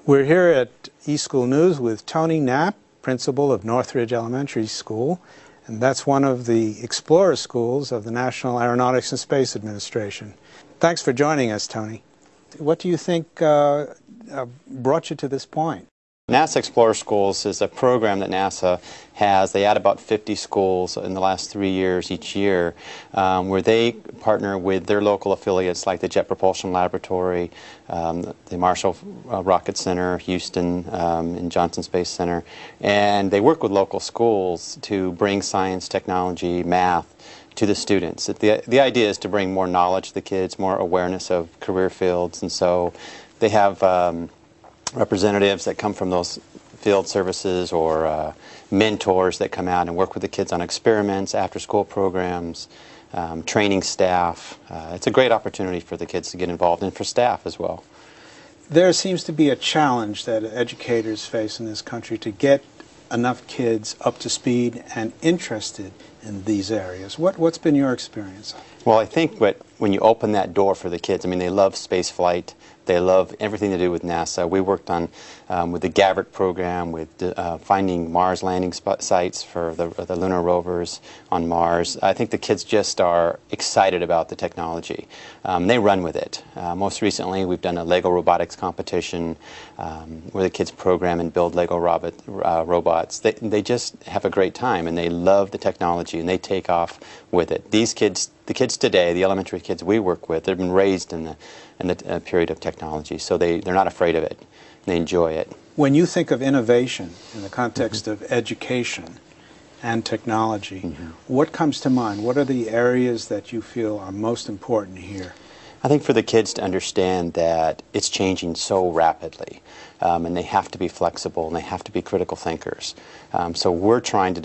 We're here at eSchool News with Tony Knapp, principal of Northridge Elementary School, and that's one of the Explorer schools of the National Aeronautics and Space Administration. Thanks for joining us, Tony. What do you think brought you to this point? NASA Explorer Schools is a program that NASA has. They add about 50 schools in the last 3 years each year, where they partner with their local affiliates like the Jet Propulsion Laboratory, the Marshall Rocket Center, Houston, and Johnson Space Center, and they work with local schools to bring science, technology, math to the students. The idea is to bring more knowledge to the kids, more awareness of career fields, and so they have representatives that come from those field services or mentors that come out and work with the kids on experiments, after-school programs, training staff. It's a great opportunity for the kids to get involved and for staff as well. There seems to be a challenge that educators face in this country to get enough kids up to speed and interested in these areas. What's been your experience? Well, I think when you open that door for the kids, I mean, they love space flight. They love everything to do with NASA. We worked on with the Gabbert program, with finding Mars landing sites for the lunar rovers on Mars. I think the kids just are excited about the technology. They run with it. Most recently, we've done a Lego robotics competition where the kids program and build Lego robots. They just have a great time, and they love the technology, and they take off with it. These kids, the kids today, the elementary kids we work with, they've been raised in the period of technology, so they're not afraid of it. They enjoy it. When you think of innovation in the context of education and technology, what comes to mind? What are the areas that you feel are most important here? I think for the kids to understand that it's changing so rapidly, and they have to be flexible, and they have to be critical thinkers. So we're trying to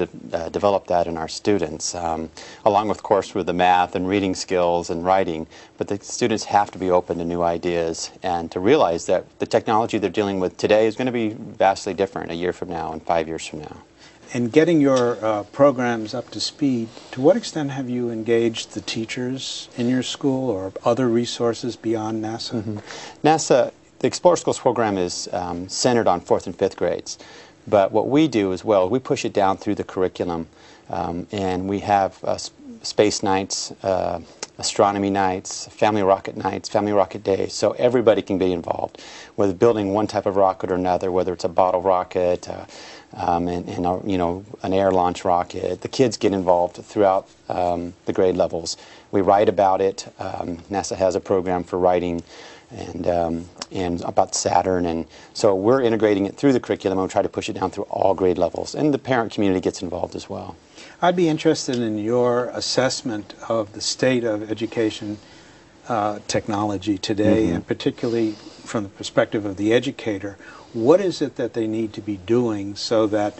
develop that in our students, along with, of course, with the math and reading skills and writing. But the students have to be open to new ideas and to realize that the technology they're dealing with today is going to be vastly different a year from now and 5 years from now. In getting your programs up to speed, to what extent have you engaged the teachers in your school or other resources beyond NASA? NASA, the Explorer Schools program is centered on 4th and 5th grades. But what we do as well, we push it down through the curriculum, and we have space nights, astronomy nights, family rocket days, so everybody can be involved, whether building one type of rocket or another, whether it's a bottle rocket, and you know, an air launch rocket. The kids get involved throughout the grade levels. We write about it. NASA has a program for writing and about Saturn, and so we're integrating it through the curriculum and we try to push it down through all grade levels, and the parent community gets involved as well. I'd be interested in your assessment of the state of education technology today, and particularly from the perspective of the educator. What is it that they need to be doing so that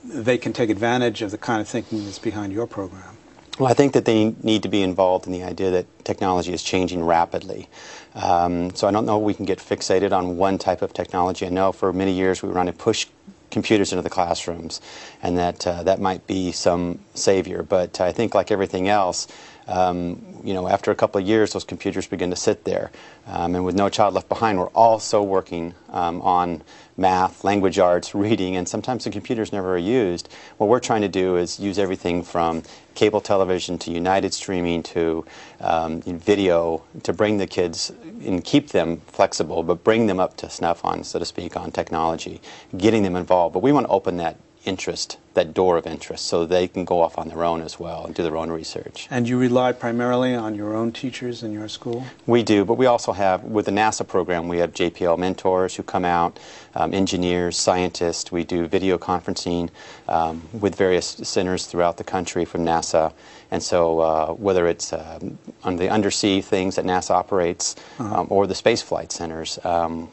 they can take advantage of the kind of thinking that's behind your program? Well, I think that they need to be involved in the idea that technology is changing rapidly. So I don't know if we can get fixated on one type of technology. I know for many years we were trying to push computers into the classrooms, and that might be some savior. But I think, like everything else, you know, after a couple of years, those computers begin to sit there. And with No Child Left Behind, we're also working on math, language arts, reading, and sometimes the computers never are used. What we're trying to do is use everything from cable television to United streaming to video to bring the kids and keep them flexible, but bring them up to snuff on, so to speak, on technology, getting them involved. But we want to open that interest, that door of interest, so they can go off on their own as well and do their own research. And you rely primarily on your own teachers in your school? We do, but we also have, with the NASA program, we have JPL mentors who come out, engineers, scientists. We do video conferencing with various centers throughout the country from NASA. And so whether it's on the undersea things that NASA operates or the space flight centers,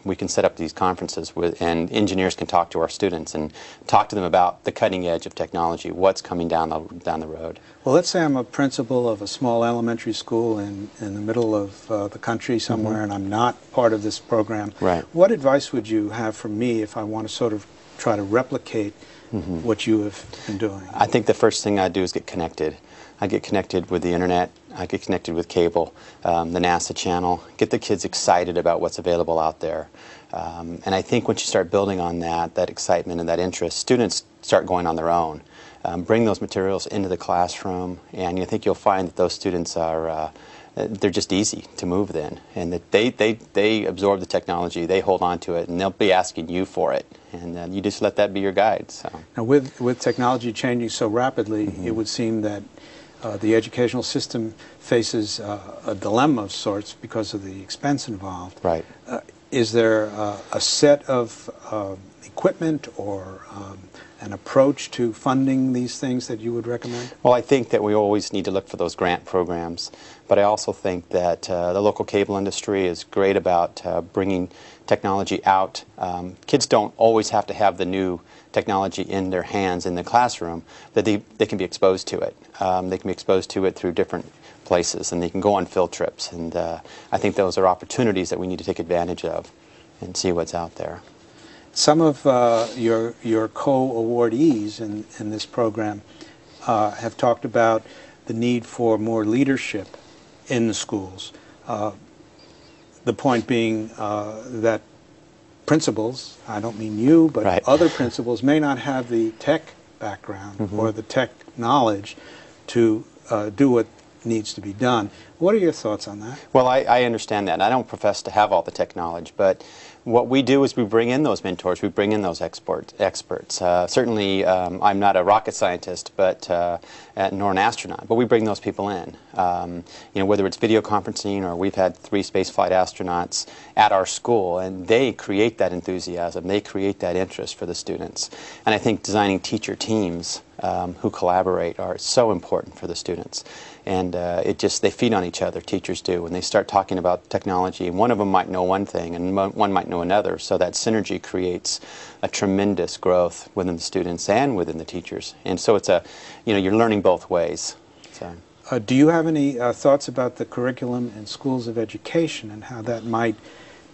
we can set up these conferences and engineers can talk to our students and talk to them about the cutting edge of technology, what's coming down the road. Well, let's say I'm a principal of a small elementary school in the middle of the country somewhere, and I'm not part of this program. Right. What advice would you have for me if I want to sort of try to replicate what you have been doing? I think the first thing I do is get connected. I get connected with the internet. get connected with cable, the NASA channel, get the kids excited about what's available out there. And I think once you start building on that excitement and that interest, students start going on their own. Bring those materials into the classroom, and I think you'll find that those students are they're just easy to move then, and that they absorb the technology, they hold on to it, and they'll be asking you for it, and you just let that be your guide. So. Now with technology changing so rapidly, it would seem that the educational system faces a dilemma of sorts because of the expense involved. Right. Is there a set of equipment or an approach to funding these things that you would recommend? Well, I think that we always need to look for those grant programs, but I also think that the local cable industry is great about bringing technology out. Kids don't always have to have the new technology in their hands in the classroom, that they can be exposed to it. They can be exposed to it through different places, and they can go on field trips, and I think those are opportunities that we need to take advantage of and see what's out there. Some of your co-awardees in this program have talked about the need for more leadership in the schools. The point being that principals, I don't mean you, but right. other principals may not have the tech background or the tech knowledge to do what needs to be done. What are your thoughts on that? Well, I understand that, and I don't profess to have all the tech knowledge, but what we do is we bring in those mentors, we bring in those experts. Certainly, I'm not a rocket scientist, nor an astronaut, but we bring those people in. You know, whether it's video conferencing or we've had 3 spaceflight astronauts at our school, and they create that enthusiasm, they create that interest for the students. And I think designing teacher teams who collaborate are so important for the students. And they feed on each other, teachers do, when they start talking about technology. And one of them might know one thing and one might know another, so that synergy creates a tremendous growth within the students and within the teachers. And so it's you're learning both ways. So. Do you have any thoughts about the curriculum in schools of education and how that might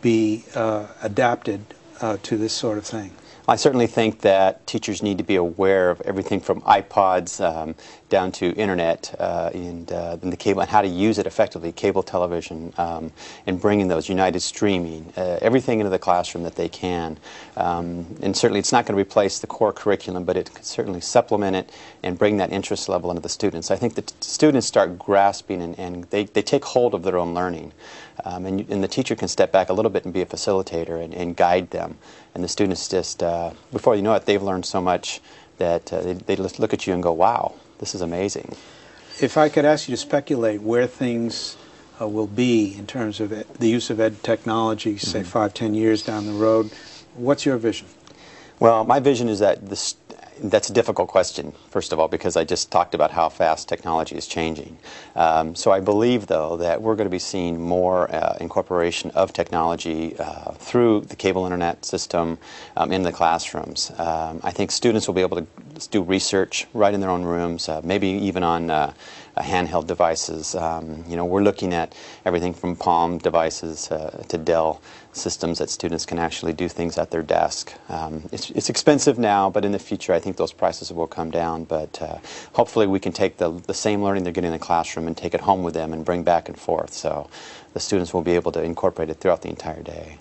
be adapted to this sort of thing? I certainly think that teachers need to be aware of everything from iPods down to internet and the cable, and how to use it effectively, cable television, and bringing those United streaming, everything into the classroom that they can. And certainly it's not going to replace the core curriculum, but it can certainly supplement it and bring that interest level into the students. I think that students start grasping and they take hold of their own learning. And the teacher can step back a little bit and be a facilitator and guide them. And the students just, before you know it, they've learned so much that they just look at you and go, wow, this is amazing. If I could ask you to speculate where things will be in terms of the use of ed technology, say 5-10 years down the road, what's your vision? Well, my vision is that that's a difficult question, first of all, because I just talked about how fast technology is changing. So I believe, though, that we're going to be seeing more incorporation of technology through the cable internet system in the classrooms. I think students will be able to do research right in their own rooms, maybe even on handheld devices. We're looking at everything from Palm devices to Dell systems that students can actually do things at their desk. It's expensive now, but in the future I think those prices will come down. But hopefully we can take the same learning they're getting in the classroom and take it home with them and bring back and forth. So the students will be able to incorporate it throughout the entire day.